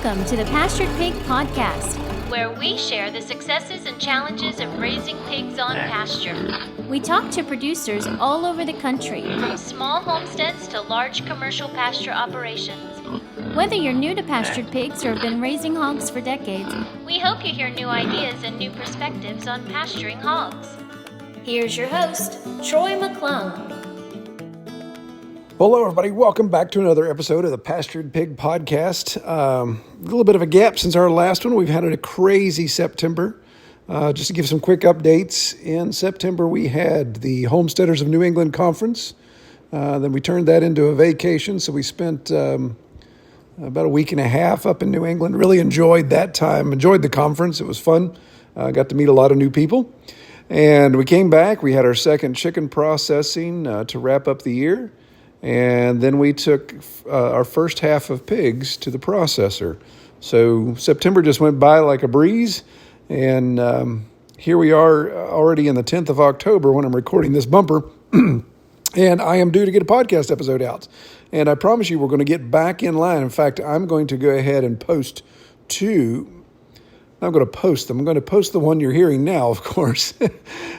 Welcome to the Pastured Pig Podcast, where we share the successes and challenges of raising pigs on pasture. We talk to producers all over the country, from small homesteads to large commercial pasture operations. Whether you're new to pastured pigs or have been raising hogs for decades, we hope you hear new ideas and new perspectives on pasturing hogs. Here's your host, Troy McClung. Hello, everybody. Welcome back to another episode of the Pastured Pig Podcast. A little bit of a gap since our last one. We've had a crazy September. Just to give some quick updates, in September we had the Homesteaders of New England Conference. Then we turned that into a vacation, so we spent about a week and a half up in New England. Really enjoyed that time, enjoyed the conference. It was fun. Got to meet a lot of new people. And we came back. We had our second chicken processing to wrap up the year. And then we took our first half of pigs to the processor. So September just went by like a breeze. And here we are already in the 10th of October when I'm recording this bumper. And I am due to get a podcast episode out. And I promise you we're going to get back in line. In fact, I'm going to go ahead and post two. I'm going to post them. I'm going to post the one you're hearing now, of course.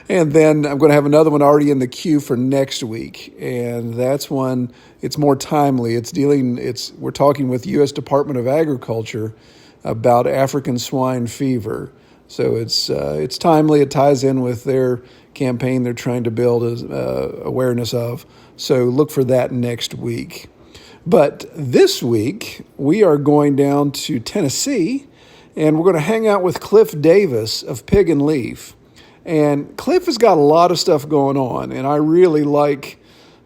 And then I'm going to have another one already in the queue for next week. And that's one, it's more timely. We're talking with U.S. Department of Agriculture about African swine fever. So it's timely. It ties in with their campaign they're trying to build awareness of. So look for that next week. But this week, we are going down to Tennessee. And we're going to hang out with Cliff Davis of Pig and Leaf. And Cliff has got a lot of stuff going on, and I really like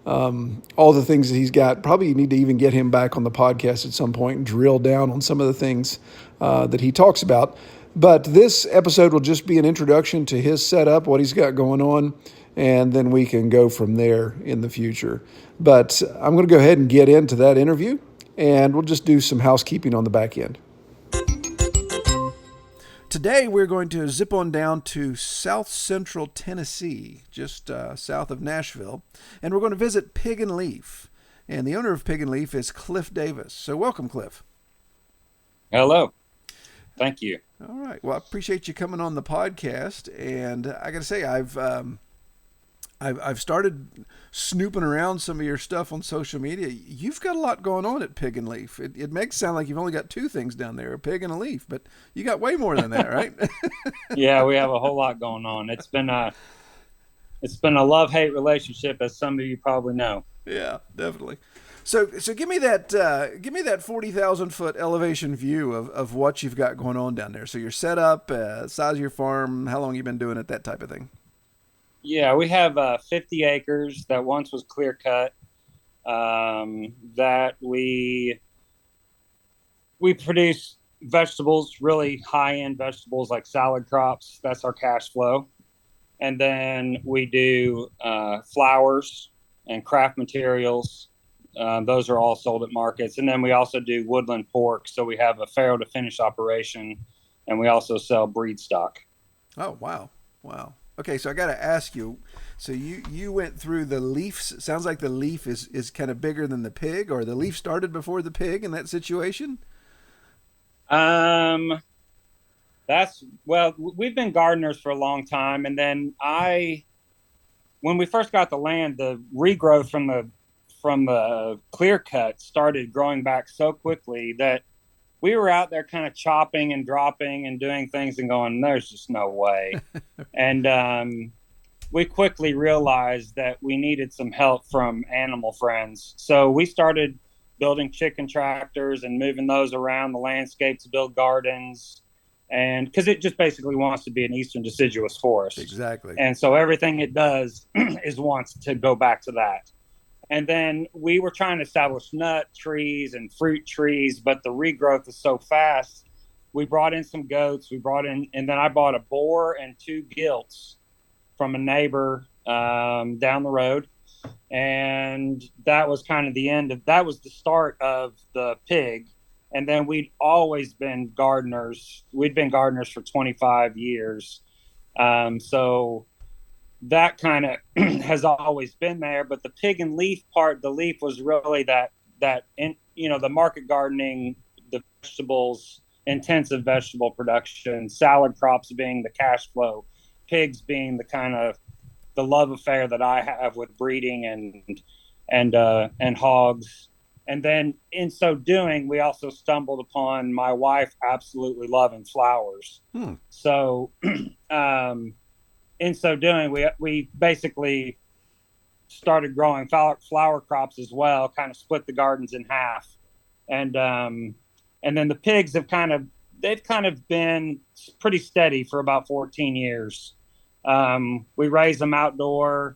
all the things that he's got. Probably need to even get him back on the podcast at some point and drill down on some of the things that he talks about. But this episode will just be an introduction to his setup, what he's got going on, and then we can go from there in the future. But I'm going to go ahead and get into that interview, and we'll just do some housekeeping on the back end. Today, we're going to zip on down to South Central Tennessee, just south of Nashville, and we're going to visit Pig and Leaf. And the owner of Pig and Leaf is Cliff Davis. So welcome, Cliff. Hello. Thank you. All right. Well, I appreciate you coming on the podcast. And I got to say, I've started snooping around some of your stuff on social media. You've got a lot going on at Pig and Leaf. It makes it sound like you've only got two things down there, a pig and a leaf, but you got way more than that, right? Yeah, we have a whole lot going on. It's been a love-hate relationship, as some of you probably know. Yeah, definitely. So give me that 40,000-foot elevation view of what you've got going on down there. So your setup, size of your farm, how long you've been doing it, that type of thing. Yeah, we have 50 acres that once was clear cut. That we produce vegetables, really high end vegetables like salad crops. That's our cash flow, and then we do flowers and craft materials. Those are all sold at markets, and then we also do woodland pork. So we have a farrow to finish operation, and we also sell breed stock. Oh wow! Okay, so I got to ask you, so you went through the leaf. Sounds like the leaf is kind of bigger than the pig, or the leaf started before the pig in that situation? We've been gardeners for a long time. And then when we first got the land, the regrowth from the clear cut started growing back so quickly that we were out there kind of chopping and dropping and doing things and going, there's just no way. And we quickly realized that we needed some help from animal friends. So we started building chicken tractors and moving those around the landscape to build gardens. And because it just basically wants to be an eastern deciduous forest. Exactly. And so everything it does is wants to go back to that. And then we were trying to establish nut trees and fruit trees, but the regrowth is so fast. We brought in some goats. And then I bought a boar and two gilts from a neighbor down the road. And that was kind of that was the start of the pig. And then we'd always been gardeners. We'd been gardeners for 25 years. So that kind of has always been there, but the pig and leaf part, the leaf was really the market gardening the vegetables, intensive vegetable production, salad crops being the cash flow, pigs being the kind of the love affair that I have with breeding and hogs. And then in so doing, we also stumbled upon my wife absolutely loving flowers. So in so doing, we basically started growing flower crops as well, kind of split the gardens in half. And then the pigs they've kind of been pretty steady for about 14 years. We raise them outdoor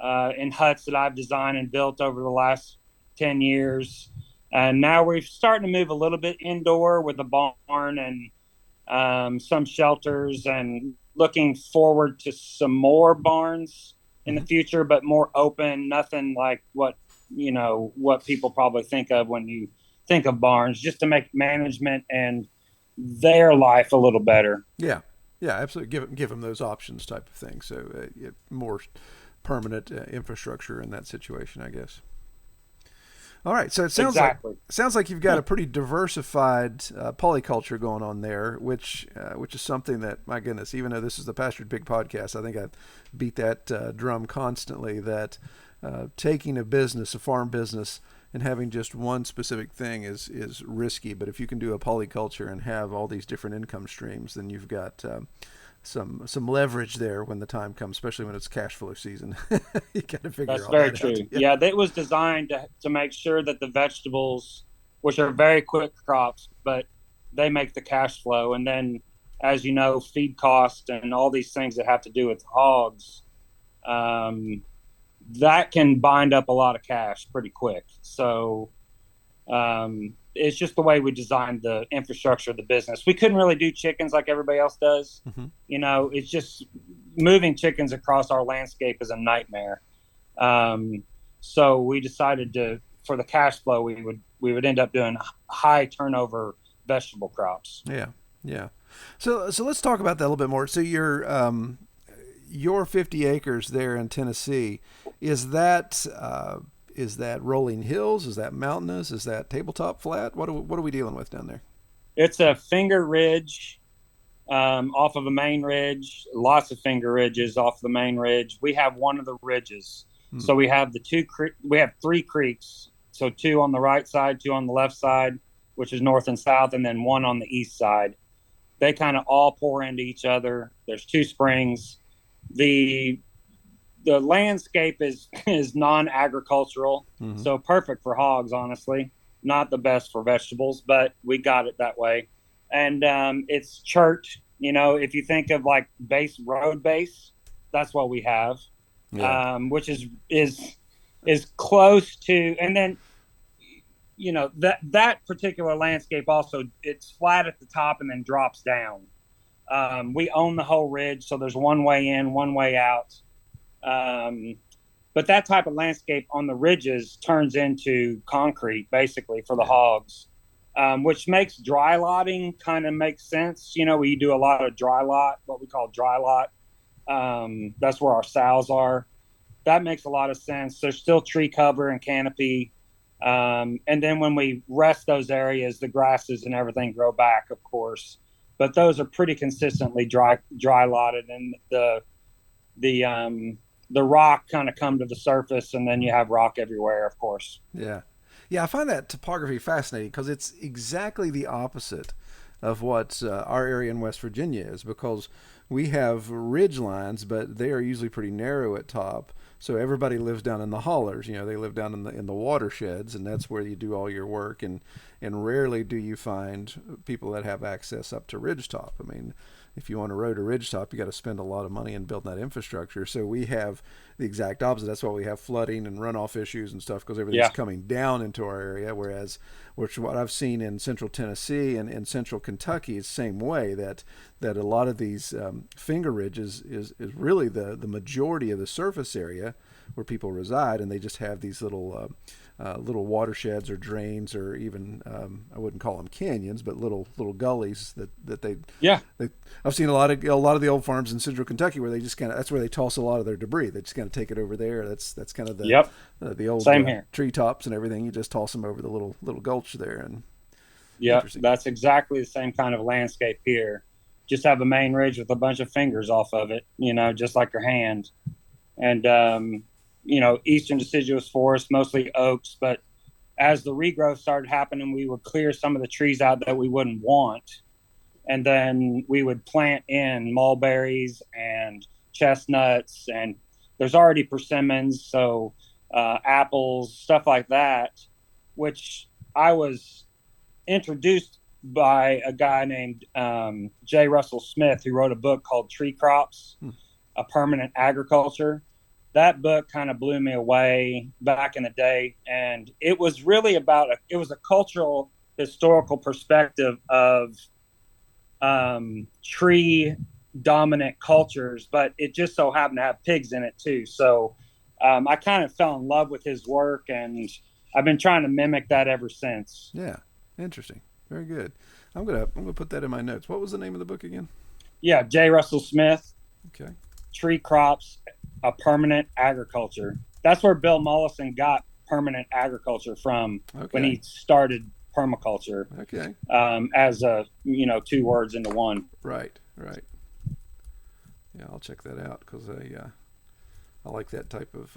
in huts that I've designed and built over the last 10 years. And now we're starting to move a little bit indoor with a barn and some shelters, and looking forward to some more barns in the future, but more open, nothing like what people probably think of when you think of barns, just to make management and their life a little better. Yeah, yeah, absolutely. Give them those options type of thing. So more permanent infrastructure in that situation, I guess. All right, so it sounds like you've got a pretty diversified polyculture going on there, which is something that, my goodness, even though this is the Pastured Pig podcast, I think I beat that drum constantly, that taking a farm business, and having just one specific thing is risky. But if you can do a polyculture and have all these different income streams, then you've got some leverage there when the time comes, especially when it's cash flow season. You got to figure That's all very that true. out. Yeah, that was designed to make sure that the vegetables, which are very quick crops, but they make the cash flow. And then, as you know, feed cost and all these things that have to do with hogs, that can bind up a lot of cash pretty quick. So it's just the way we designed the infrastructure of the business. We couldn't really do chickens like everybody else does. It's just moving chickens across our landscape is a nightmare. So we decided for the cash flow, we would end up doing high turnover vegetable crops. Yeah. So let's talk about that a little bit more. So your 50 acres there in Tennessee, is that rolling hills? Is that mountainous? Is that tabletop flat? What are we dealing with down there? It's a finger ridge off of a main ridge. Lots of finger ridges off the main ridge. We have one of the ridges. So we have we have 3 creeks. So 2 on the right side, 2 on the left side, which is north and south, and then 1 on the east side. They kind of all pour into each other. There's 2 springs. The landscape is non-agricultural, so perfect for hogs, honestly. Not the best for vegetables, but we got it that way. And it's chert. If you think of like road base, that's what we have. Which is close to, and then that particular landscape also, it's flat at the top and then drops down. We own the whole ridge, so there's one way in, one way out. But that type of landscape on the ridges turns into concrete basically for the hogs, which makes dry lotting kind of make sense. We do a lot of dry lot, what we call dry lot. That's where our sows are. That makes a lot of sense. There's still tree cover and canopy. And then when we rest those areas, the grasses and everything grow back, of course. But those are pretty consistently dry lotted, and the rock kind of come to the surface, and then you have rock everywhere, of course. Yeah. I find that topography fascinating because it's exactly the opposite of what our area in West Virginia is, because we have ridge lines, but they are usually pretty narrow at top. So everybody lives down in the hollers. They live down in the watersheds, and that's where you do all your work. And rarely do you find people that have access up to ridgetop. I mean, if you want to road to ridgetop, you got to spend a lot of money in building that infrastructure. So we have the exact opposite. That's why we have flooding and runoff issues and stuff, because everything's coming down into our area. Whereas, what I've seen in central Tennessee and in central Kentucky is the same way, that a lot of these finger ridges is really the majority of the surface area where people reside, and they just have these little watersheds or drains, or even I wouldn't call them canyons, but little gullies that they. I've seen a lot of the old farms in central Kentucky where they just that's where they toss a lot of their debris. They just kind of take it over there. That's kind of the old treetops and everything. You just toss them over the little gulch there, and Yep, Interesting. that's exactly the same kind of landscape here. Just have a main ridge with a bunch of fingers off of it, just like your hand. And eastern deciduous forest, mostly oaks. But as the regrowth started happening, we would clear some of the trees out that we wouldn't want, and then we would plant in mulberries and chestnuts, and there's already persimmons, so apples, stuff like that, which I was introduced by a guy named J. Russell Smith, who wrote a book called Tree Crops, A Permanent Agriculture. That book kind of blew me away back in the day. And it was really it was a cultural, historical perspective of tree dominant cultures, but it just so happened to have pigs in it too. So I kind of fell in love with his work, and I've been trying to mimic that ever since. Yeah, interesting. Very good. I'm gonna put that in my notes. What was the name of the book again? Yeah, J. Russell Smith, Okay. Tree Crops, A Permanent Agriculture. That's where Bill Mollison got permanent agriculture from when he started permaculture. Okay. As two words into one. Right. Right. Yeah, I'll check that out because I like that type of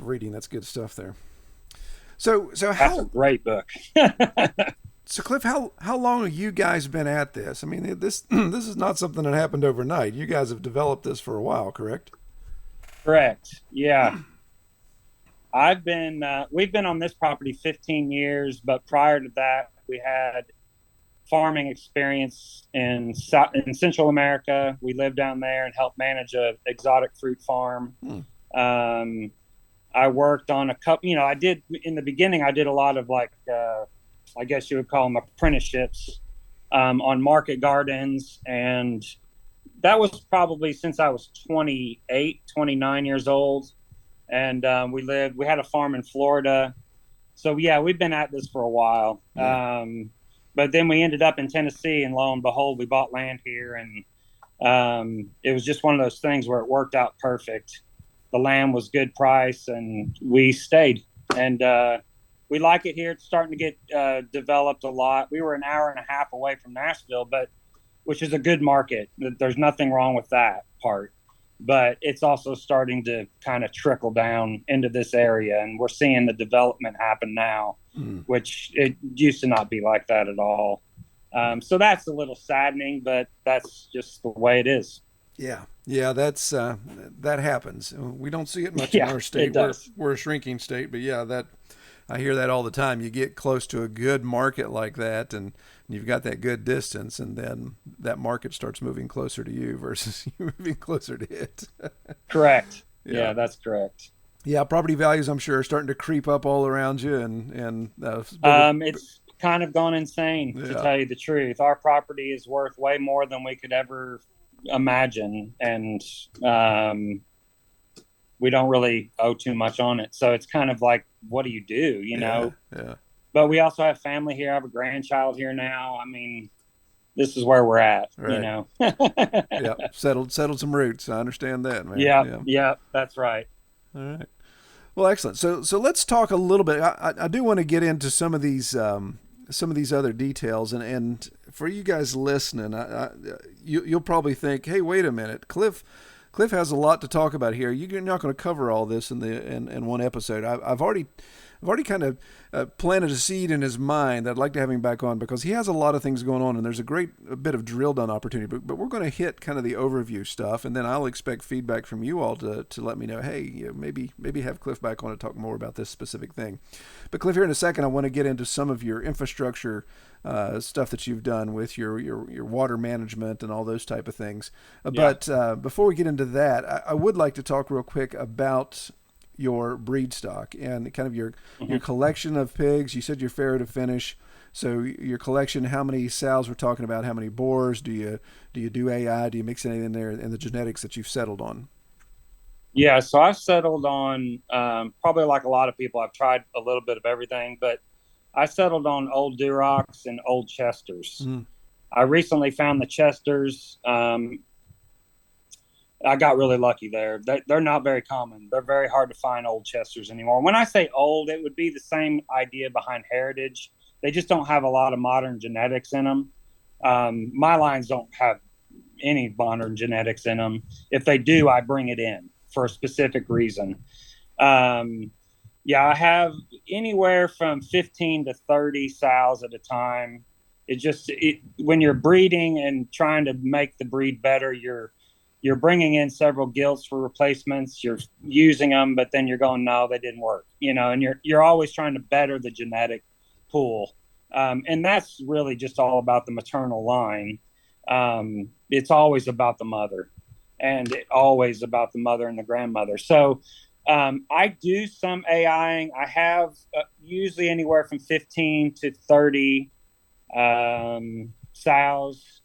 reading. That's good stuff there. So That's a great book. So Cliff, how long have you guys been at this? I mean, this is not something that happened overnight. You guys have developed this for a while, correct? Correct. Yeah. We've been on this property 15 years, but prior to that, we had farming experience in Central America. We lived down there and helped manage a exotic fruit farm. I worked on a couple, in the beginning, I did a lot of I guess you would call them apprenticeships on market gardens. And that was probably since I was 28, 29 years old. And we had a farm in Florida. So yeah, we've been at this for a while. But then we ended up in Tennessee, and lo and behold, we bought land here. And it was just one of those things where it worked out perfect. The land was good price, and we stayed. And we like it here. It's starting to get developed a lot. We were an hour and a half away from Nashville, which is a good market. There's nothing wrong with that part. But it's also starting to kind of trickle down into this area, and we're seeing the development happen now, which it used to not be like that at all. So that's a little saddening, but that's just the way it is. Yeah, that's that happens. We don't see it much in our state. We're a shrinking state, but yeah, I hear that all the time. You get close to a good market like that, and you've got that good distance, and then that market starts moving closer to you versus you moving closer to it. Correct. Yeah, that's correct. Yeah, property values, I'm sure, are starting to creep up all around you, and it's kind of gone insane, to tell you the truth. Our property is worth way more than we could ever imagine, and we don't really owe too much on it. So it's kind of like, what do you do, Yeah. But we also have family here. I have a grandchild here now. I mean, this is where we're at, right. Yeah, settled some roots. I understand that, man. Yeah, that's right. All right. Well, excellent. So let's talk a little bit. I do want to get into some of these other details, and for you guys listening, you'll probably think, hey, wait a minute, Cliff has a lot to talk about here. You're not going to cover all this in one episode. I've already kind of planted a seed in his mind that I'd like to have him back on, because he has a lot of things going on, and there's a bit of drill down opportunity. But we're going to hit kind of the overview stuff, and then I'll expect feedback from you all to let me know, hey, maybe have Cliff back on to talk more about this specific thing. But Cliff, here in a second, I want to get into some of your infrastructure stuff that you've done with your water management and all those type of things. But before we get into that, I would like to talk real quick about your breed stock and kind of your collection of pigs. You said you're farrow to finish. So your collection, how many sows we're talking about, how many boars, do you do AI, do you mix anything in there, and the genetics that you've settled on? Yeah, so I've settled on probably like a lot of people. I've tried a little bit of everything, but I settled on old Durocs and old Chesters. I recently found the Chesters. I got really lucky there. They're not very common. They're very hard to find old Chesters anymore. When I say old, it would be the same idea behind heritage. They just don't have a lot of modern genetics in them. My lines don't have any modern genetics in them. If they do, I bring it in for a specific reason. Yeah, I have anywhere from 15 to 30 sows at a time. When you're breeding and trying to make the breed better, you're bringing in several gilts for replacements. You're using them, but then you're going, no, they didn't work. And you're always trying to better the genetic pool. And that's really just all about the maternal line. It's always about the mother, and always about the mother and the grandmother. So I do some AIing. I have usually anywhere from 15 to 30 sows.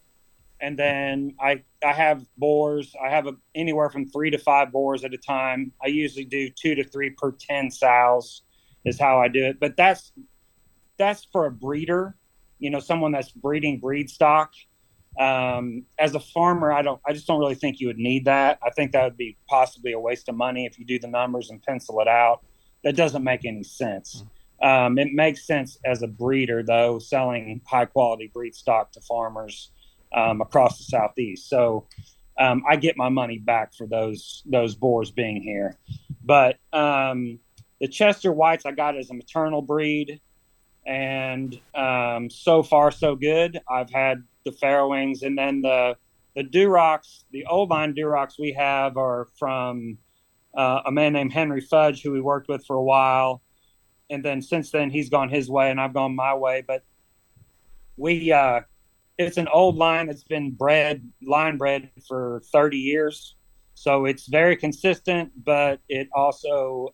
And then I have boars. I have anywhere from 3 to 5 boars at a time. I usually do 2 to 3 per 10 sows is how I do it. But that's for a breeder, someone that's breeding breed stock. As a farmer, I just don't really think you would need that. I think that would be possibly a waste of money if you do the numbers and pencil it out. That doesn't make any sense. It makes sense as a breeder, though, selling high quality breed stock to farmers across the Southeast. So I get my money back for those boars being here. But the Chester Whites I got as a maternal breed, and so far so good. I've had the farrowings, and then the Durocs, the old line Durocs we have are from a man named Henry Fudge, who we worked with for a while. And then since then he's gone his way and I've gone my way. But it's an old line that's been line bred for 30 years. So it's very consistent, but it also,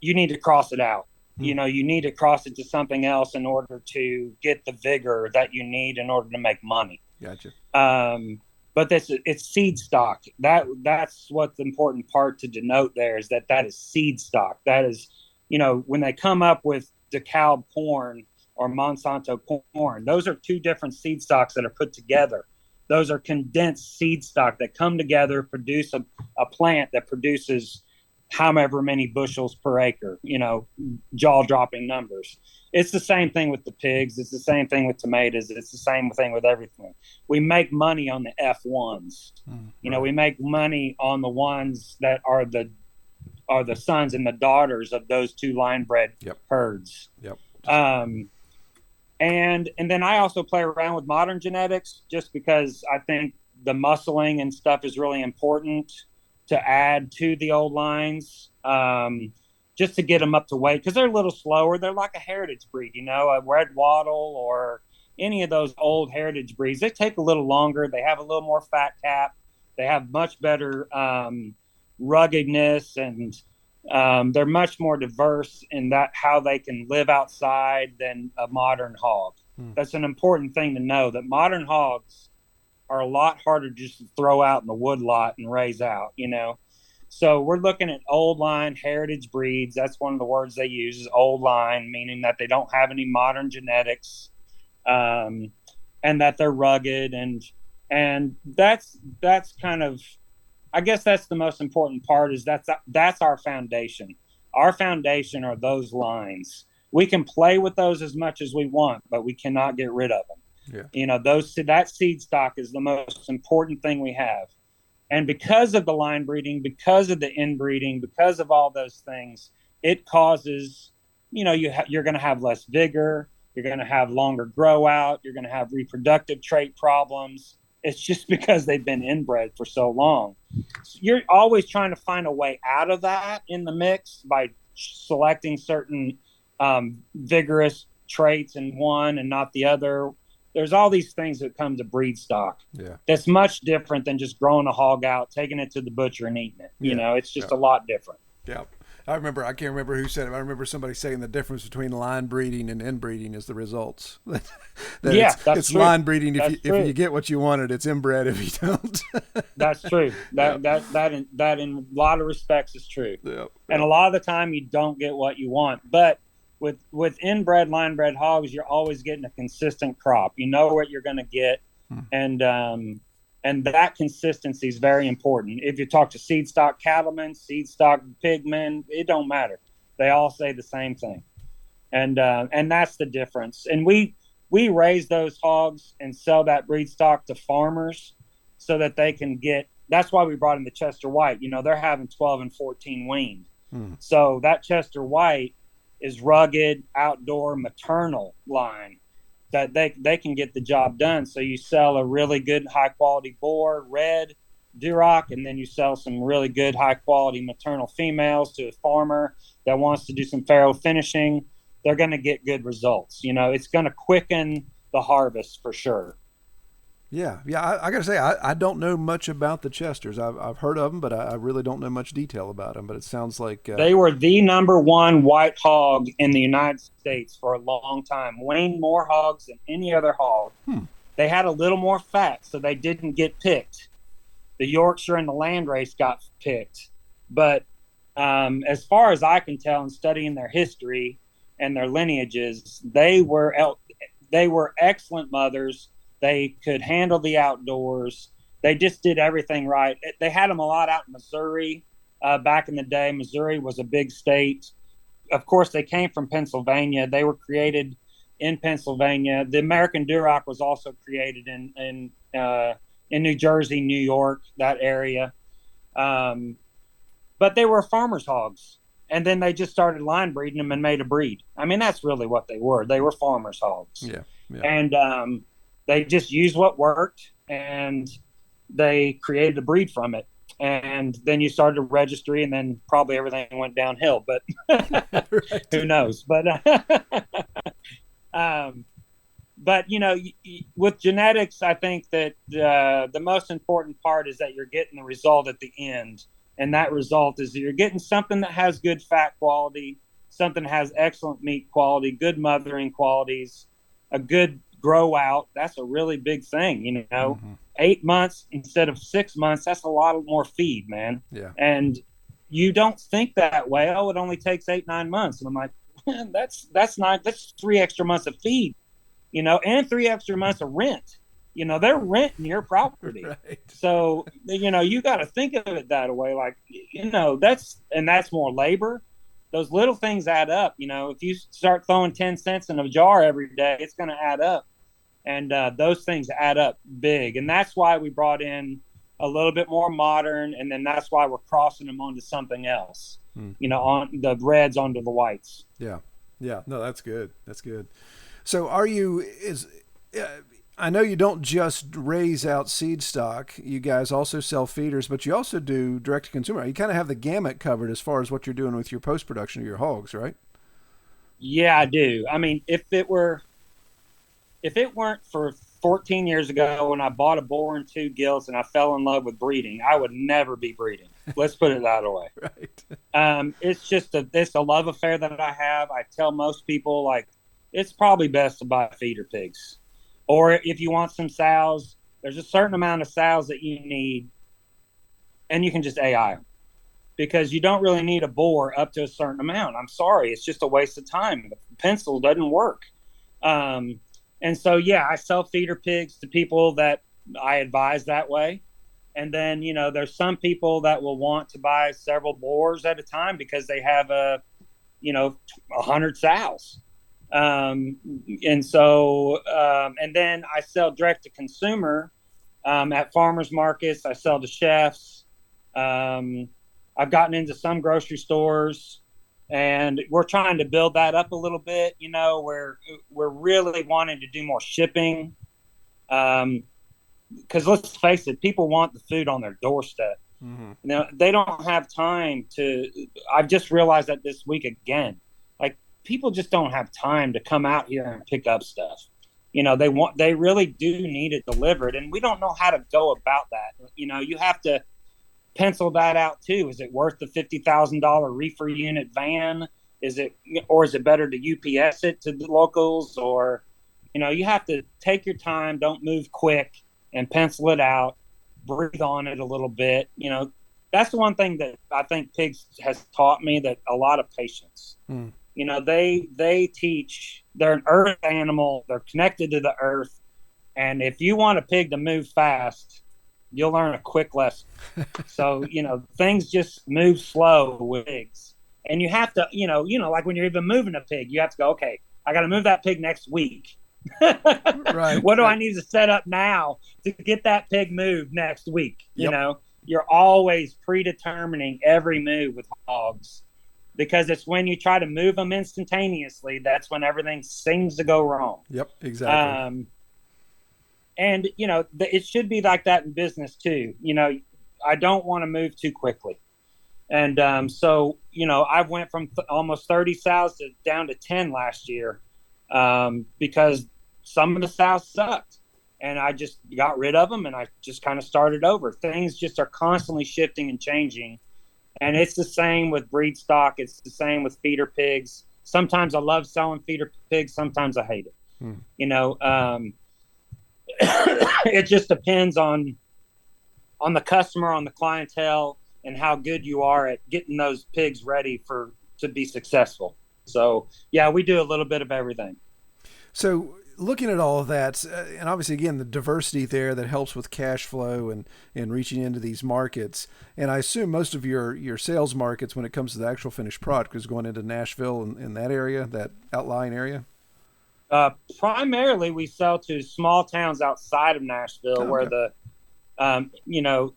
you need to cross it out. You need to cross it to something else in order to get the vigor that you need in order to make money. Gotcha. But it's seed stock. That's what's the important part to denote there, is that is seed stock. That is, when they come up with DeKalb corn or Monsanto corn, those are two different seed stocks that are put together. Those are condensed seed stock that come together, produce a plant that produces however many bushels per acre, jaw-dropping numbers. It's the same thing with the pigs. It's the same thing with tomatoes. It's the same thing with everything. We make money on the F1s. Right. We make money on the ones that are the sons and the daughters of those two line-bred herds. Yep. And then I also play around with modern genetics just because I think the muscling and stuff is really important to add to the old lines, just to get them up to weight, because they're a little slower. They're like a heritage breed, a red wattle or any of those old heritage breeds. They take a little longer. They have a little more fat cap. They have much better ruggedness, and they're much more diverse in that how they can live outside than a modern hog. That's an important thing to know, that modern hogs are a lot harder just to throw out in the wood lot and raise out, So we're looking at old line heritage breeds. That's one of the words they use, is old line, meaning that they don't have any modern genetics, and that they're rugged. And that's kind of, I guess that's the most important part, is that's our foundation. Our foundation are those lines. We can play with those as much as we want, but we cannot get rid of them. Yeah. That seed stock is the most important thing we have. And because of the line breeding, because of the inbreeding, because of all those things, it causes, you're going to have less vigor. You're going to have longer grow out. You're going to have reproductive trait problems. It's just because they've been inbred for so long. So you're always trying to find a way out of that in the mix by selecting certain vigorous traits in one and not the other. There's all these things that come to breed stock. Yeah. That's much different than just growing a hog out, taking it to the butcher and eating it. It's just a lot different. Yeah. I can't remember who said it. I remember somebody saying the difference between line breeding and inbreeding is the results. It's true. Line breeding if you get what you wanted. It's inbred if you don't. That's true. That in a lot of respects is true. Yep. And a lot of the time you don't get what you want. But with inbred, line bred hogs, you're always getting a consistent crop. You know what you're going to get. And that consistency is very important. If you talk to seed stock cattlemen, seed stock pigmen, it don't matter. They all say the same thing. And that's the difference. And we raise those hogs and sell that breed stock to farmers so that they can get. That's why we brought in the Chester White. They're having 12 and 14 weaned. So that Chester White is rugged, outdoor, maternal line that they can get the job done. So you sell a really good high quality boar, red, Duroc, and then you sell some really good high quality maternal females to a farmer that wants to do some farrow finishing. They're going to get good results. It's going to quicken the harvest for sure. Yeah, I got to say, I don't know much about the Chesters. I've heard of them, but I really don't know much detail about them. But it sounds like they were the number one white hog in the United States for a long time. Weaned more hogs than any other hog. They had a little more fat, so they didn't get picked. The Yorkshire and the Landrace got picked. But as far as I can tell in studying their history and their lineages, they were excellent mothers. They could handle the outdoors. They just did everything right. They had them a lot out in Missouri back in the day. Missouri was a big state. Of course, they came from Pennsylvania. They were created in Pennsylvania. The American Duroc was also created in New Jersey, New York, that area. But they were farmers' hogs. And then they just started line breeding them and made a breed. I mean, that's really what they were. They were farmers' hogs. Yeah. And they just used what worked, and they created a breed from it. And then you started a registry, and then probably everything went downhill. But Right. who knows? But with genetics, I think that the most important part is that you're getting the result at the end. And that result is that you're getting something that has good fat quality, something that has excellent meat quality, good mothering qualities, a good grow out. That's a really big thing. 8 months instead of 6 months, that's a lot more feed, man. Yeah. And you don't think that way. Oh, it only takes 8-9 months. And I'm like, man, that's 3 extra months of feed, and 3 extra months of rent. They're renting your property. Right. So, you got to think of it that way. Like, that's more labor. Those little things add up. If you start throwing 10 cents in a jar every day, it's going to add up. And those things add up big. And that's why we brought in a little bit more modern. And then that's why we're crossing them onto something else, on the reds onto the whites. Yeah. Yeah. No, that's good. That's good. So I know you don't just raise out seed stock. You guys also sell feeders, but you also do direct to consumer. You kind of have the gamut covered as far as what you're doing with your post-production of your hogs, right? Yeah, I do. I mean, if it weren't for 14 years ago when I bought a boar and 2 gilts and I fell in love with breeding, I would never be breeding. Let's put it that way. Right. It's just it's a love affair that I have. I tell most people, like, it's probably best to buy feeder pigs. Or if you want some sows, there's a certain amount of sows that you need, and you can just AI them. Because you don't really need a boar up to a certain amount. I'm sorry. It's just a waste of time. The pencil doesn't work. And so, yeah, I sell feeder pigs to people that I advise that way. And then, there's some people that will want to buy several boars at a time because they have 100 sows. And then I sell direct to consumer at farmers markets. I sell to chefs. I've gotten into some grocery stores, and we're trying to build that up a little bit. Where we're really wanting to do more shipping. Because let's face it, people want the food on their doorstep. Mm-hmm. Now, they don't have time to. I've just realized that this week again. Like, people just don't have time to come out here and pick up stuff. They really do need it delivered, and we don't know how to go about that. You have to pencil that out too. Is it worth the $50,000 reefer unit van? Is it better to UPS it to the locals? Or, you have to take your time, don't move quick, and pencil it out, breathe on it a little bit. That's the one thing that I think pigs has taught me, that a lot of patience. They teach, they're an earth animal. They're connected to the earth. And if you want a pig to move fast, you'll learn a quick lesson. So, things just move slow with pigs. And you have to, like when you're even moving a pig, you have to go, okay, I got to move that pig next week. Right. What do Right. I need to set up now to get that pig moved next week? Yep. You're always predetermining every move with hogs, because it's when you try to move them instantaneously, that's when everything seems to go wrong. Yep. Exactly. And it should be like that in business too. I don't want to move too quickly. And so, I've went from almost 30 sows down to 10 last year, because some of the sows sucked, and I just got rid of them and I just kind of started over. Things just are constantly shifting and changing. And it's the same with breed stock. It's the same with feeder pigs. Sometimes I love selling feeder pigs. Sometimes I hate it. It just depends on the customer, on the clientele, and how good you are at getting those pigs ready to be successful. So yeah, we do a little bit of everything. So looking at all of that, and obviously again the diversity there that helps with cash flow and reaching into these markets. And I assume most of your sales markets when it comes to the actual finished product is going into Nashville and in that area, that outlying area. Primarily, we sell to small towns outside of Nashville, where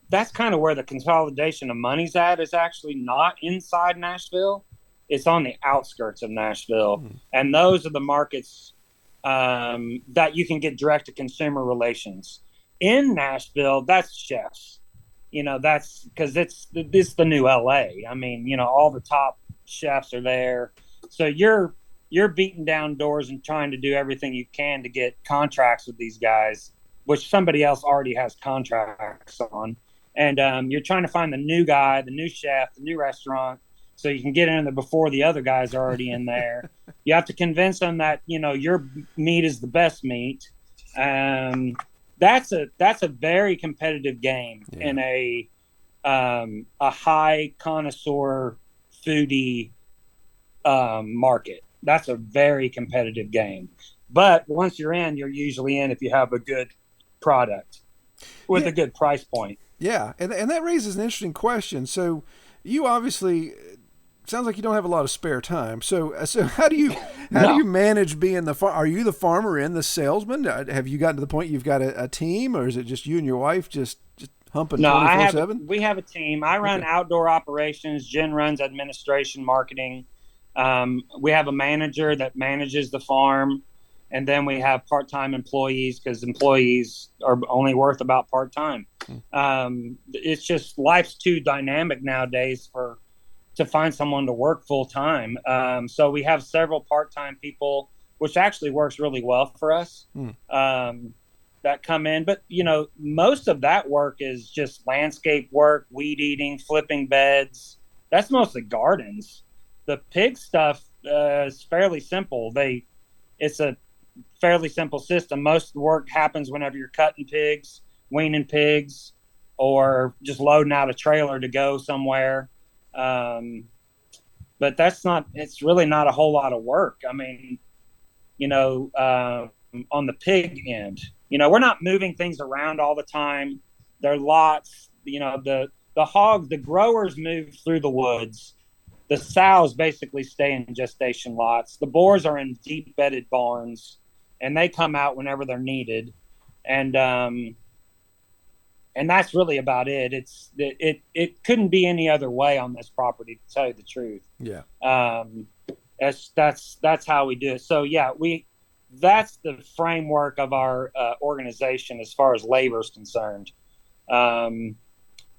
that's kind of where the consolidation of money's at. Is actually not inside Nashville; it's on the outskirts of Nashville, and those are the markets that you can get direct to consumer relations. In Nashville, that's chefs. That's because it's the new LA. I mean, all the top chefs are there, so you're beating down doors and trying to do everything you can to get contracts with these guys, which somebody else already has contracts on. And you're trying to find the new guy, the new chef, the new restaurant, so you can get in there before the other guys are already in there. You have to convince them that, your meat is the best meat. That's a very competitive game in a high connoisseur foodie market. That's a very competitive game. But once you're usually in if you have a good product with a good price point. Yeah, and that raises an interesting question. So you obviously sounds like you don't have a lot of spare time. So how do you manage being are you the farmer and the salesman? Have you gotten to the point you've got a team, or is it just you and your wife just humping 24/7? We have a team. I run outdoor operations. Jen runs administration, marketing. We have a manager that manages the farm, and then we have part-time employees, because employees are only worth about part-time. It's just life's too dynamic nowadays to find someone to work full-time. So we have several part-time people, which actually works really well for us, that come in. But, most of that work is just landscape work, weed eating, flipping beds. That's mostly gardens. The pig stuff is fairly simple. It's a fairly simple system. Most of the work happens whenever you're cutting pigs, weaning pigs, or just loading out a trailer to go somewhere. But it's really not a whole lot of work. I mean, on the pig end, we're not moving things around all the time. They're lots, the hogs, the growers move through the woods. The sows basically stay in gestation lots. The boars are in deep bedded barns, and they come out whenever they're needed. And that's really about it. It couldn't be any other way on this property, to tell you the truth. Yeah. That's how we do it. So yeah, that's the framework of our organization as far as labor is concerned.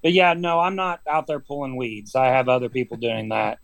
But yeah, no, I'm not out there pulling weeds. I have other people doing that,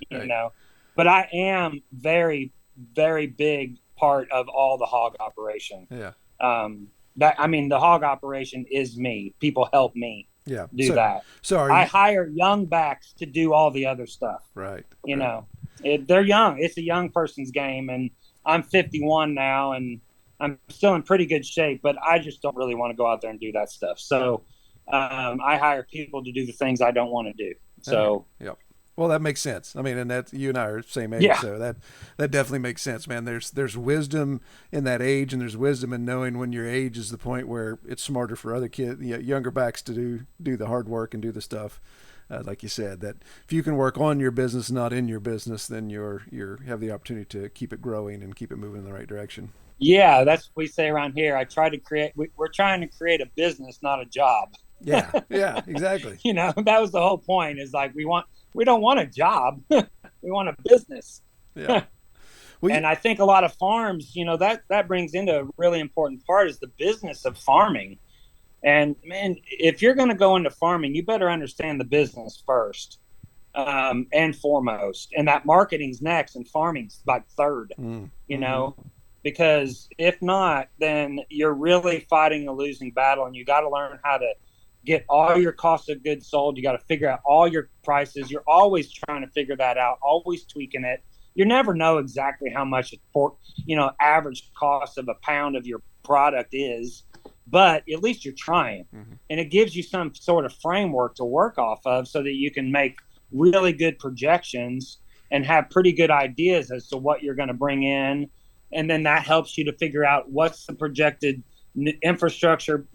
But I am very, very big part of all the hog operation. Yeah. The hog operation is me. People help me do that. So I hire young backs to do all the other stuff. Right. They're young. It's a young person's game, and I'm 51 now, and I'm still in pretty good shape, but I just don't really want to go out there and do that stuff. So I hire people to do the things I don't want to do. So, yeah. Well, that makes sense. I mean, and that you and I are the same age, so that definitely makes sense, man. There's wisdom in that age, and there's wisdom in knowing when your age is the point where it's smarter for other kids, younger backs to do the hard work and do the stuff. like you said, that if you can work on your business, not in your business, then you have the opportunity to keep it growing and keep it moving in the right direction. Yeah, that's what we say around here. We're trying to create a business, not a job. Yeah, yeah, exactly. That was the whole point, is like we don't want a job. We want a business. Yeah. Well, And I think a lot of farms, that brings into a really important part, is the business of farming. And man, if you're going to go into farming, you better understand the business first, and foremost. And that marketing's next and farming's like third, because if not, then you're really fighting a losing battle, and you got to learn how to get all your cost of goods sold. You got to figure out all your prices. You're always trying to figure that out, always tweaking it. You never know exactly how much average cost of a pound of your product is, but at least you're trying. And it gives you some sort of framework to work off of, so that you can make really good projections and have pretty good ideas as to what you're going to bring in. And then that helps you to figure out what's the projected infrastructure,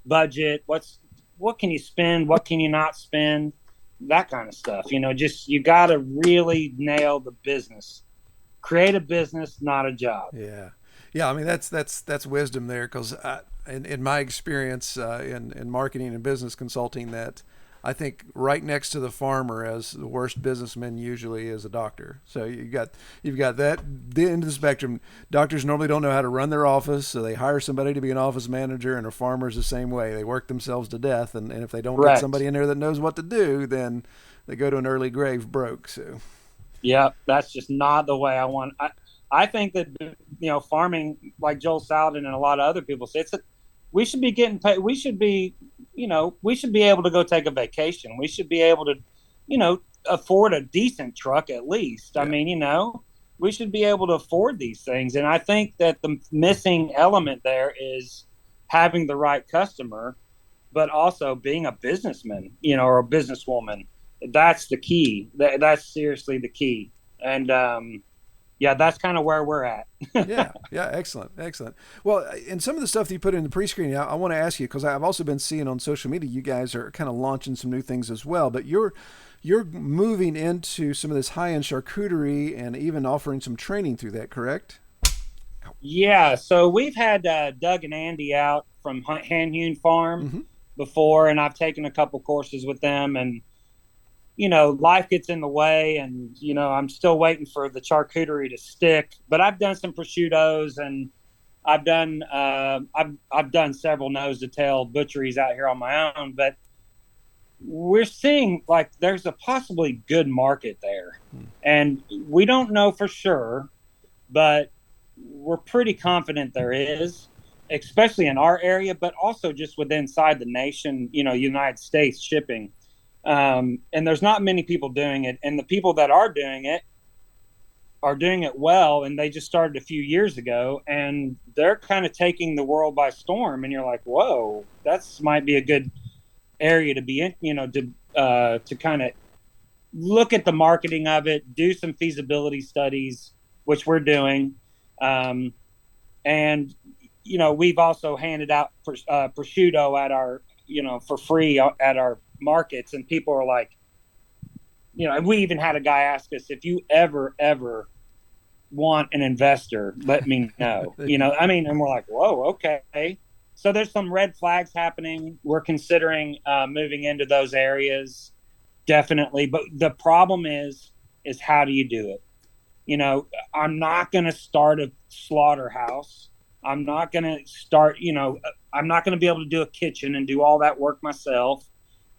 budget, what can you spend, what can you not spend, that kind of stuff. You got to really nail the business. Create a business, not a job. Yeah. I mean, that's wisdom there, because in my experience in marketing and business consulting, that I think right next to the farmer as the worst businessman usually is a doctor. So you've got that the end of the spectrum. Doctors normally don't know how to run their office, so they hire somebody to be an office manager, and a farmer's the same way. They work themselves to death, and if they don't get somebody in there that knows what to do, then they go to an early grave broke. So yeah, that's just not the way I want. I think that farming, like Joel Salatin and a lot of other people say, we should be getting paid. We should be able to go take a vacation. We should be able to, afford a decent truck at least. Yeah. I mean, we should be able to afford these things. And I think that the missing element there is having the right customer, but also being a businessman, or a businesswoman. That's the key. That's seriously the key. And, yeah, that's kind of where we're at. Yeah, excellent. Well, and some of the stuff that you put in the pre-screening, I want to ask you, because I've also been seeing on social media, you guys are kind of launching some new things as well, but you're moving into some of this high-end charcuterie and even offering some training through that, correct? Yeah, so we've had Doug and Andy out from Hand Hewn Farm before, and I've taken a couple courses with them, and life gets in the way, and, I'm still waiting for the charcuterie to stick, but I've done some prosciuttos, and I've done several nose to tail butcheries out here on my own, but we're seeing like there's a possibly good market there, and we don't know for sure, but we're pretty confident there is, especially in our area, but also just within inside the nation, United States shipping. And there's not many people doing it, and the people that are doing it well, and they just started a few years ago, and they're kind of taking the world by storm, and you're like, whoa, that's might be a good area to be in, to kind of look at the marketing of it, do some feasibility studies, which we're doing. And we've also handed out prosciutto at our, for free at our markets, and people are like, we even had a guy ask us, if you ever want an investor, let me know. And we're like, whoa, okay. So there's some red flags happening. We're considering moving into those areas, definitely. But the problem is how do you do it? I'm not going to start a slaughterhouse. I'm not going to start, I'm not going to be able to do a kitchen and do all that work myself.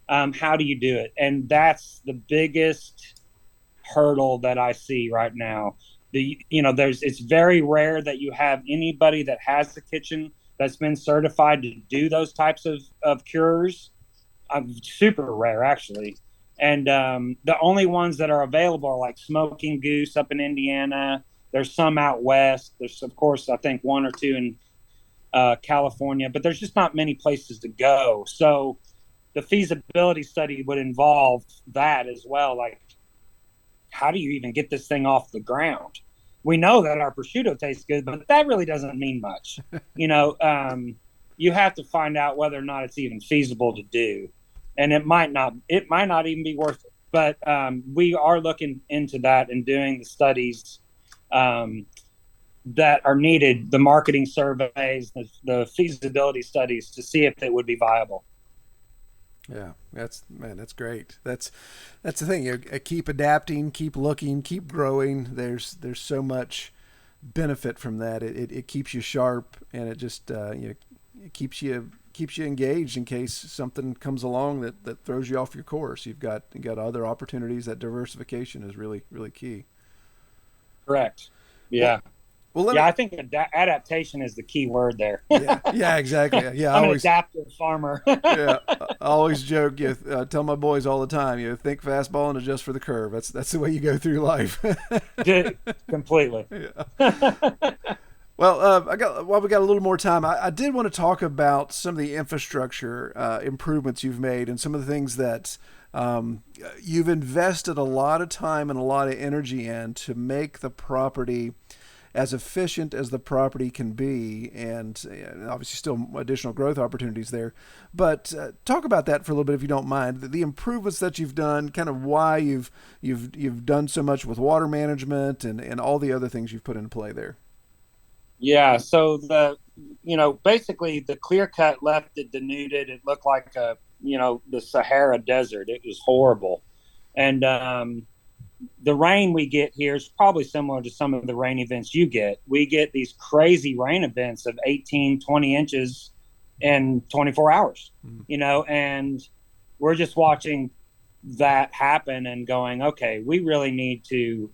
How do you do it? And that's the biggest hurdle that I see right now. It's very rare that you have anybody that has the kitchen that's been certified to do those types of cures. Super rare, actually. And the only ones that are available are like Smoking Goose up in Indiana. There's some out west. There's, of course, I think one or two in California, but there's just not many places to go. So the feasibility study would involve that as well. Like, how do you even get this thing off the ground? We know that our prosciutto tastes good, but that really doesn't mean much. You have to find out whether or not it's even feasible to do. and it might not even be worth it. But we are looking into that and doing the studies that are needed, the marketing surveys, the feasibility studies to see if it would be viable. Yeah, that's great. That's the thing. You keep adapting, keep looking, keep growing. There's so much benefit from that. It keeps you sharp, and it just it keeps you engaged in case something comes along that throws you off your course. You got other opportunities. That diversification is really key. Correct. Well, Yeah. well, let Yeah, me. I think adaptation is the key word there. Yeah, exactly. Yeah, I I'm an always. adaptive farmer. Yeah, I always joke. Tell my boys all the time. Think fastball and adjust for the curve. That's the way you go through life. Completely. Yeah. Well, while we got a little more time, I did want to talk about some of the infrastructure improvements you've made and some of the things that you've invested a lot of time and a lot of energy in to make the property as efficient as the property can be, and obviously still additional growth opportunities there. But talk about that for a little bit, if you don't mind. The improvements that you've done, kind of why you've done so much with water management and all the other things you've put in play there. Yeah, so basically the clear cut left it denuded. It looked like the Sahara Desert. It was horrible. And the rain we get here is probably similar to some of the rain events you get. We get these crazy rain events of 18, 20 inches in 24 hours, and we're just watching that happen and going, okay, we really need to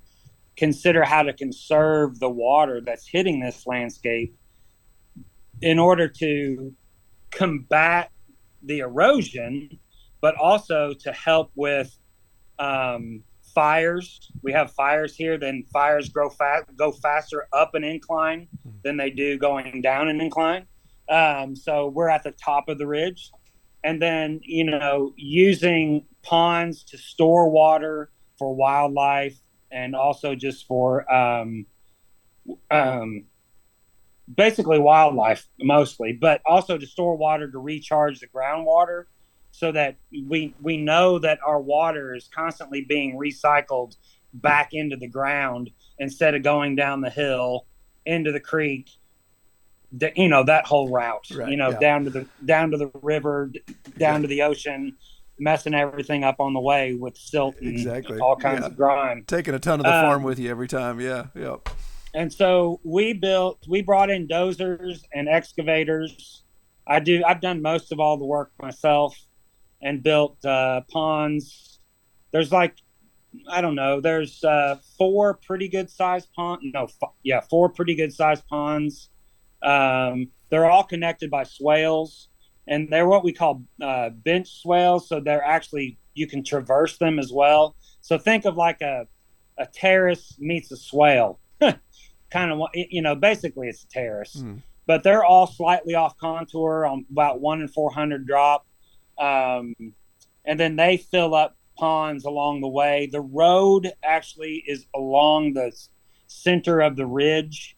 consider how to conserve the water that's hitting this landscape in order to combat the erosion, but also to help with fires. We have fires here, then fires go faster up an incline than they do going down an incline. So we're at the top of the ridge. And then, using ponds to store water for wildlife and also just for basically wildlife mostly, but also to store water to recharge the groundwater so that we know that our water is constantly being recycled back into the ground instead of going down the hill into the creek, that whole route, Right. Yeah. down to the river, down to the ocean, messing everything up on the way with silt and Exactly. all kinds of grime. Taking a ton of the farm with you every time. Yeah. Yep. And so we brought in dozers and excavators. I've done most of all the work myself and built ponds. There's I don't know, there's four pretty good sized ponds. No, yeah, four pretty good sized ponds. They're all connected by swales, and they're what we call bench swales. So they're actually, you can traverse them as well. So think of like a terrace meets a swale. Kind of, basically it's a terrace, but they're all slightly off contour on about 1 in 400 drop. And then they fill up ponds along the way. The road actually is along the center of the ridge.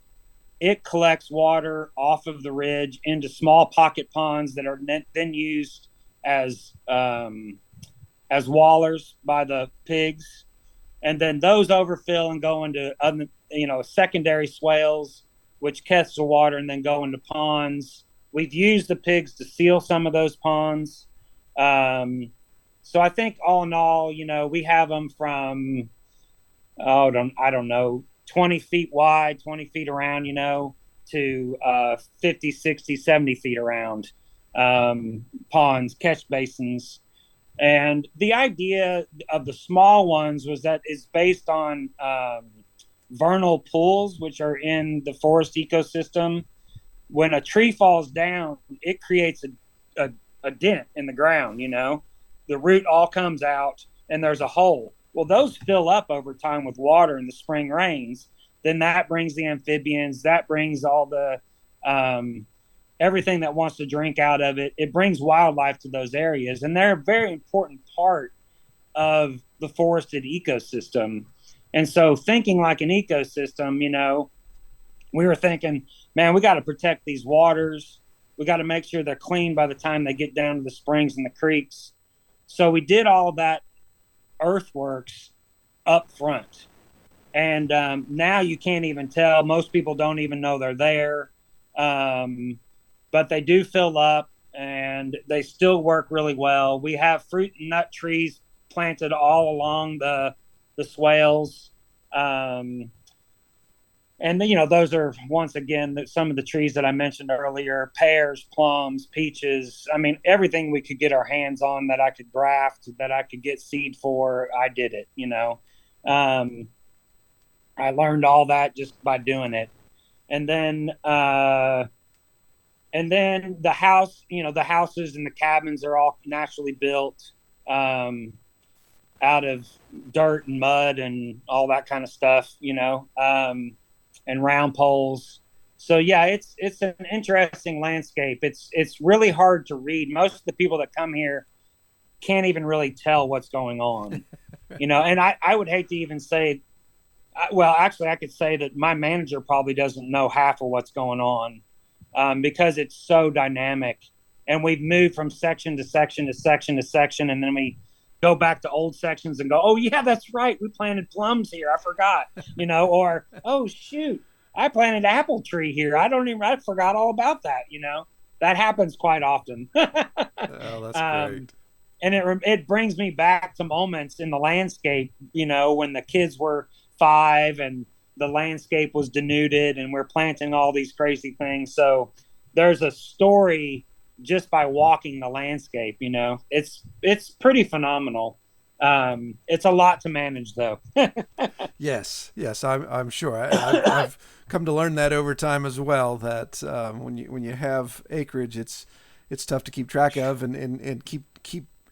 It collects water off of the ridge into small pocket ponds that are then used as wallers by the pigs, and then those overfill and go into secondary swales, which catch the water and then go into ponds. We've used the pigs to seal some of those ponds. So I think all in all, we have them from I don't know, 20 feet wide, 20 feet around, to 50, 60, 70 feet around, ponds, catch basins. And the idea of the small ones was that it's based on vernal pools, which are in the forest ecosystem. When a tree falls down, it creates a dent in the ground, the root all comes out and there's a hole. Well, those fill up over time with water in the spring rains. Then that brings the amphibians, that brings all the everything that wants to drink out of it. It brings wildlife to those areas, and they're a very important part of the forested ecosystem. And so thinking like an ecosystem, we were thinking, man, we got to protect these waters. We got to make sure they're clean by the time they get down to the springs and the creeks. So we did all that earthworks up front. And now you can't even tell. Most people don't even know they're there. But they do fill up and they still work really well. We have fruit and nut trees planted all along the swales. And those are, once again, some of the trees that I mentioned earlier: pears, plums, peaches. I mean, everything we could get our hands on that I could graft, that I could get seed for, I did it. I learned all that just by doing it. And then the house, the houses and the cabins are all naturally built out of dirt and mud and all that kind of stuff, and round poles. So yeah, it's an interesting landscape. It's really hard to read. Most of the people that come here can't even really tell what's going on, and I would hate to even say, well, actually I could say that my manager probably doesn't know half of what's going on, because it's so dynamic, and we've moved from section to section to section to section. And then we go back to old sections and go, oh yeah, that's right, we planted plums here, I forgot, or oh shoot, I planted apple tree here, I forgot all about that. That happens quite often. Oh, that's great. And it brings me back to moments in the landscape, when the kids were 5 and the landscape was denuded and we're planting all these crazy things. So there's a story just by walking the landscape. It's pretty phenomenal. It's a lot to manage, though. Yes, I'm sure. I've come to learn that over time as well. That when you have acreage, it's tough to keep track of and keep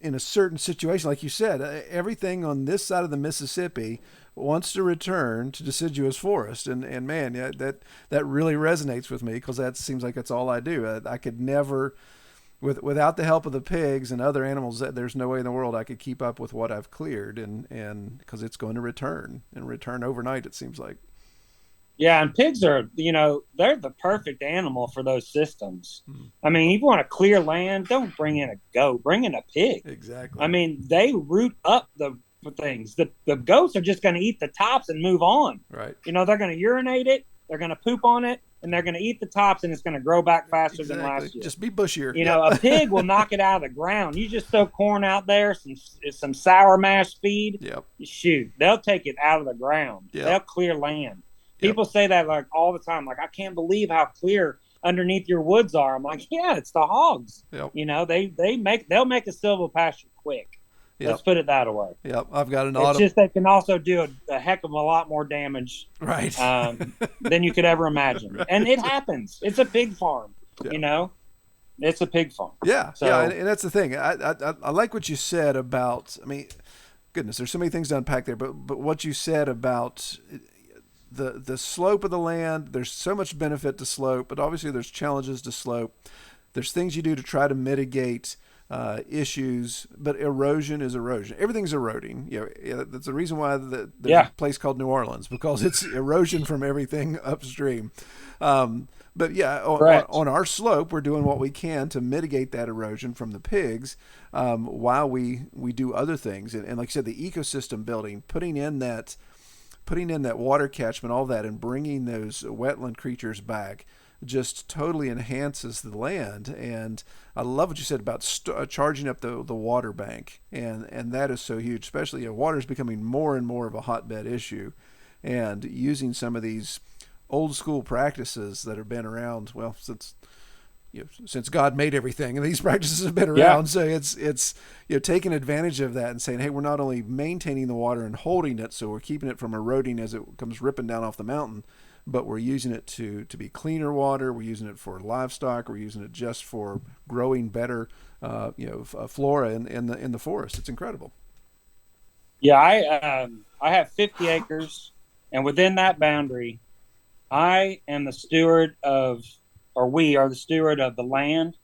in a certain situation. Like you said, everything on this side of the Mississippi wants to return to deciduous forest, and man, yeah, that really resonates with me, because that seems like that's all I do. I could never, without the help of the pigs and other animals, there's no way in the world I could keep up with what I've cleared, and because it's going to return overnight, it seems like. Yeah, and pigs are, they're the perfect animal for those systems. I mean, if you want to clear land, don't bring in a goat, bring in a pig. Exactly. I mean, they root up the things. The goats are just going to eat the tops and move on. Right. They're going to urinate it, they're going to poop on it, and they're going to eat the tops, and it's going to grow back faster than last year. Just be bushier. A pig will knock it out of the ground. You just throw corn out there, some sour mash feed. Yep. Shoot, they'll take it out of the ground. Yep. They'll clear land. People say that like all the time. Like, I can't believe how clear underneath your woods are. I'm like, yeah, it's the hogs. Yep. They'll make a silvopasture quick. Yep. Let's put it that way. Yep. I've got an It's just they can also do a heck of a lot more damage, right, than you could ever imagine. Right. And it happens. It's a pig farm. Yeah. It's a pig farm. Yeah. So, yeah, and that's the thing. I like what you said about. I mean, goodness, there's so many things to unpack there. But what you said about the slope of the land, there's so much benefit to slope, but obviously there's challenges to slope. There's things you do to try to mitigate issues, but erosion is erosion. Everything's eroding. That's the reason why there's a place called New Orleans, because it's erosion from everything upstream. But yeah, on our slope, we're doing what we can to mitigate that erosion from the pigs, while we do other things. And like you said, the ecosystem building, putting in that water catchment, all that, and bringing those wetland creatures back just totally enhances the land. And I love what you said about charging up the water bank, and that is so huge, especially water is becoming more and more of a hotbed issue, and using some of these old school practices that have been around, well, since God made everything, and these practices have been around. So it's taking advantage of that and saying, hey, we're not only maintaining the water and holding it, so we're keeping it from eroding as it comes ripping down off the mountain, but we're using it to be cleaner water. We're using it for livestock. We're using it just for growing better, flora in the forest. It's incredible. Yeah, I have 50 acres, and within that boundary, I am the steward of, or we are the steward of the land,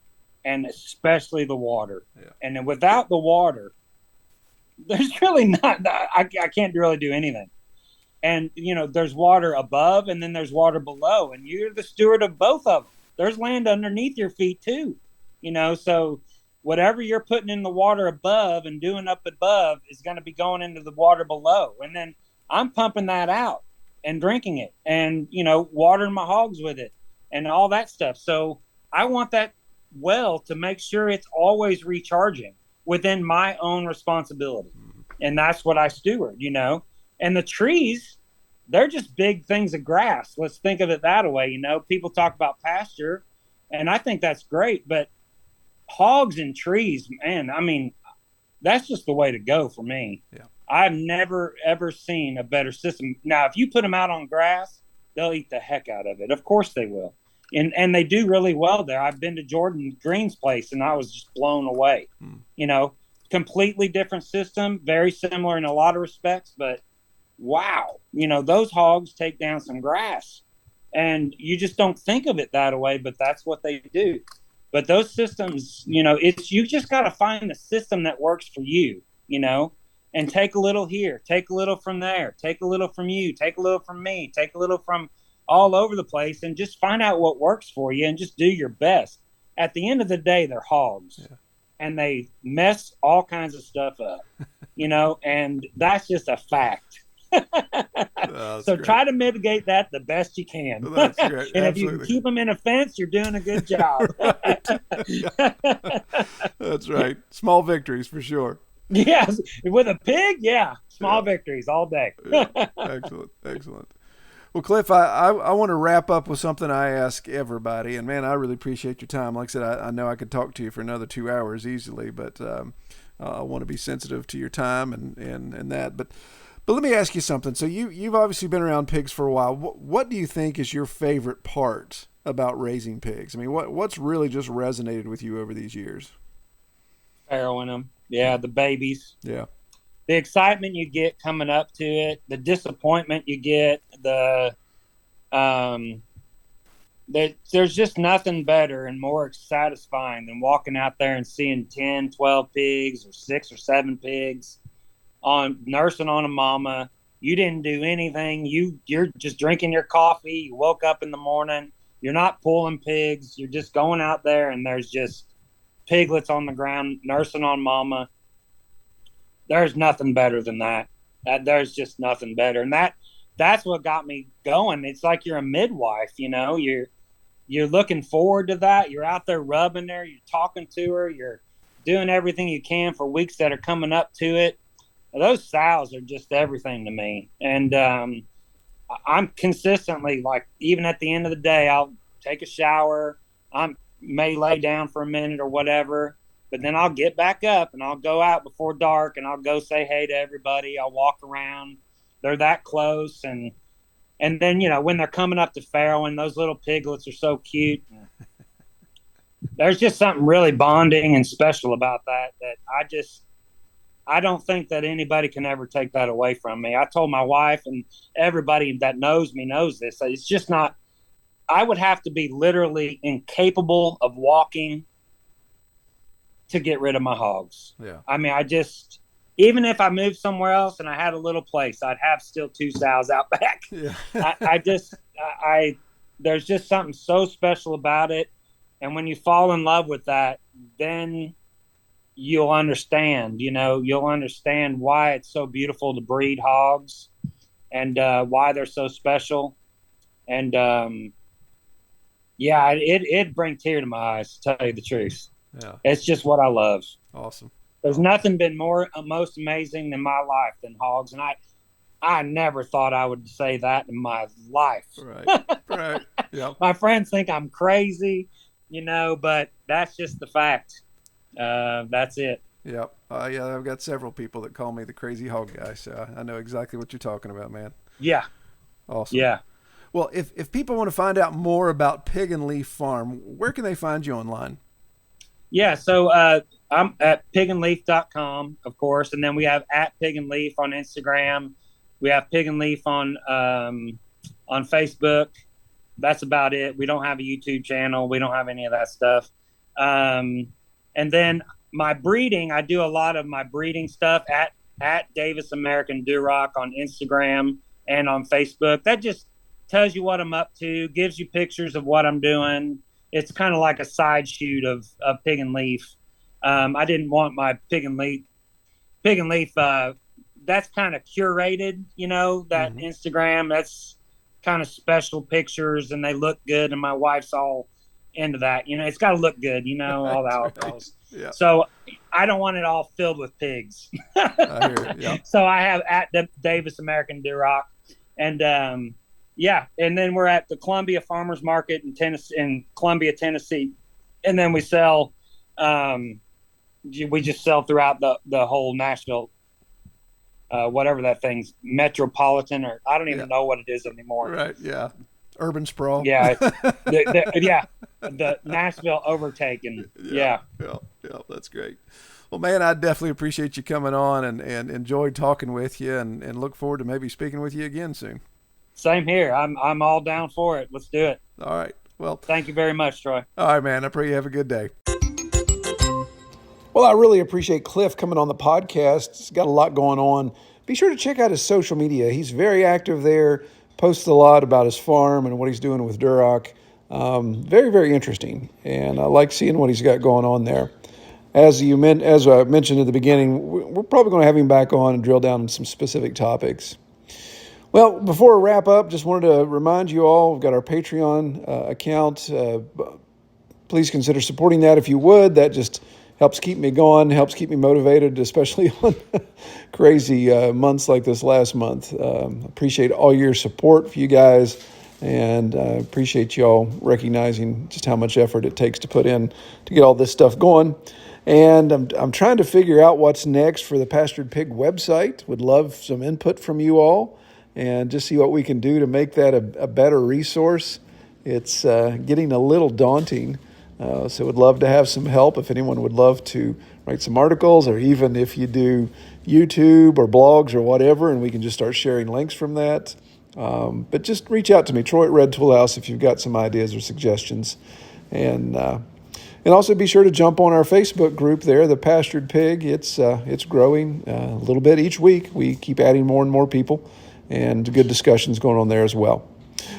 and especially the water. Yeah. And then without the water, there's really not, I can't really do anything. And, there's water above and then there's water below, and you're the steward of both of them. There's land underneath your feet too, so whatever you're putting in the water above and doing up above is going to be going into the water below. And then I'm pumping that out and drinking it and, watering my hogs with it and all that stuff. So I want that well to make sure it's always recharging within my own responsibility. And that's what I steward, and the trees, they're just big things of grass. Let's think of it that way. People talk about pasture and I think that's great, but hogs and trees, man, I mean, that's just the way to go for me. Yeah. I've never, ever seen a better system. Now, if you put them out on grass, they'll eat the heck out of it. Of course they will. And they do really well there. I've been to Jordan Green's place, and I was just blown away. Completely different system, very similar in a lot of respects, but wow, those hogs take down some grass. And you just don't think of it that way, but that's what they do. But those systems, you just got to find the system that works for you, and take a little here, take a little from there, take a little from you, take a little from me, take a little from all over the place, and just find out what works for you and just do your best. At the end of the day, they're hogs, and they mess all kinds of stuff up, and that's just a fact. So great. Try to mitigate that the best you can. Well, that's great. And if you can keep them in a fence, you're doing a good job. That's right. Small victories for sure. Yes. With a pig, small victories all day. Excellent. Well, Cliff, I want to wrap up with something I ask everybody. And, man, I really appreciate your time. Like I said, I know I could talk to you for another 2 hours easily, but I want to be sensitive to your time and that. But let me ask you something. So you've obviously been around pigs for a while. What do you think is your favorite part about raising pigs? I mean, what's really just resonated with you over these years? Farrowing them. Yeah, the babies. Yeah. The excitement you get coming up to it, the disappointment you get, there's just nothing better and more satisfying than walking out there and seeing 10, 12 pigs or 6 or 7 pigs nursing on a mama. You didn't do anything. You're just drinking your coffee. You woke up in the morning. You're not pulling pigs. You're just going out there and there's just piglets on the ground nursing on mama. There's nothing better than that. There's just nothing better. And that's what got me going. It's like you're a midwife, you're looking forward to that. You're out there rubbing her. You're talking to her. You're doing everything you can for weeks that are coming up to it. Those sows are just everything to me. And I'm consistently, like, even at the end of the day, I'll take a shower. I may lay down for a minute or whatever, but then I'll get back up and I'll go out before dark and I'll go say hey to everybody. I'll walk around. They're that close. And then, when they're coming up to farrowing, those little piglets are so cute. There's just something really bonding and special about that I don't think that anybody can ever take that away from me. I told my wife, and everybody that knows me knows this. It's just not, I would have to be literally incapable of walking to get rid of my hogs. Yeah. I mean, even if I moved somewhere else and I had a little place, I'd have still 2 sows out back. Yeah. There's just something so special about it. And when you fall in love with that, then you'll understand, you'll understand why it's so beautiful to breed hogs and why they're so special. And it'd bring tear to my eyes, to tell you the truth. Yeah. It's just what I love. Awesome. There's nothing been most amazing than my life than hogs. And I never thought I would say that in my life. Right. Yeah. My friends think I'm crazy, but that's just the fact. That's it. Yep. I've got several people that call me the crazy hog guy, so I know exactly what you're talking about, man. Yeah. Awesome. Yeah. Well, if people want to find out more about Pig and Leaf Farm, where can they find you online? Yeah, so I'm at pigandleaf.com, of course, and then we have at Pig and Leaf on Instagram. We have Pig and Leaf on Facebook. That's about it. We don't have a YouTube channel. We don't have any of that stuff. And then my breeding, I do a lot of my breeding stuff at Davis American Duroc on Instagram and on Facebook. That just tells you what I'm up to, gives you pictures of what I'm doing. It's kind of like a side shoot of Pig and Leaf. I didn't want my pig and leaf. That's kind of curated, that Instagram. That's kind of special pictures, and they look good. And my wife's all into that. It's got to look good. All the outdoors. Right. Yeah. So I don't want it all filled with pigs. I hear it. Yeah. So I have at Davis American Duroc, and and then we're at the Columbia Farmers Market in Columbia, Tennessee, and then we sell. We just sell throughout the whole Nashville, whatever that thing's, metropolitan, or I don't even know what it is anymore. Right. Yeah. Urban sprawl. Yeah. The Nashville overtaken. Yeah. That's great. Well, man, I definitely appreciate you coming on and enjoyed talking with you and look forward to maybe speaking with you again soon. Same here. I'm all down for it. Let's do it. All right. Well, thank you very much, Troy. All right, man. I pray you have a good day. Well, I really appreciate Cliff coming on the podcast. He's got a lot going on. Be sure to check out his social media. He's very active there, posts a lot about his farm and what he's doing with Duroc. Very, very interesting. And I like seeing what he's got going on there. As I mentioned at the beginning, we're probably going to have him back on and drill down on some specific topics. Well, before we wrap up, just wanted to remind you all, we've got our Patreon account. Please consider supporting that if you would. That just helps keep me going, helps keep me motivated, especially on crazy months like this last month. Appreciate all your support for you guys, and appreciate y'all recognizing just how much effort it takes to put in to get all this stuff going. And I'm trying to figure out what's next for the Pastured Pig website. Would love some input from you all and just see what we can do to make that a better resource. It's getting a little daunting. So would love to have some help if anyone would love to write some articles, or even if you do YouTube or blogs or whatever, and we can just start sharing links from that. But just reach out to me, Troy at Red Tool House, if you've got some ideas or suggestions. And also be sure to jump on our Facebook group there, the Pastured Pig. It's growing a little bit each week. We keep adding more and more people, and good discussions going on there as well.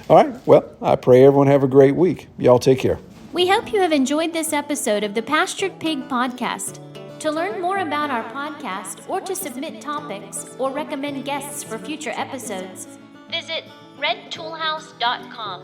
All right, well, I pray everyone have a great week. Y'all take care. We hope you have enjoyed this episode of the Pastured Pig Podcast. To learn more about our podcast, or to submit topics or recommend guests for future episodes, visit redtoolhouse.com.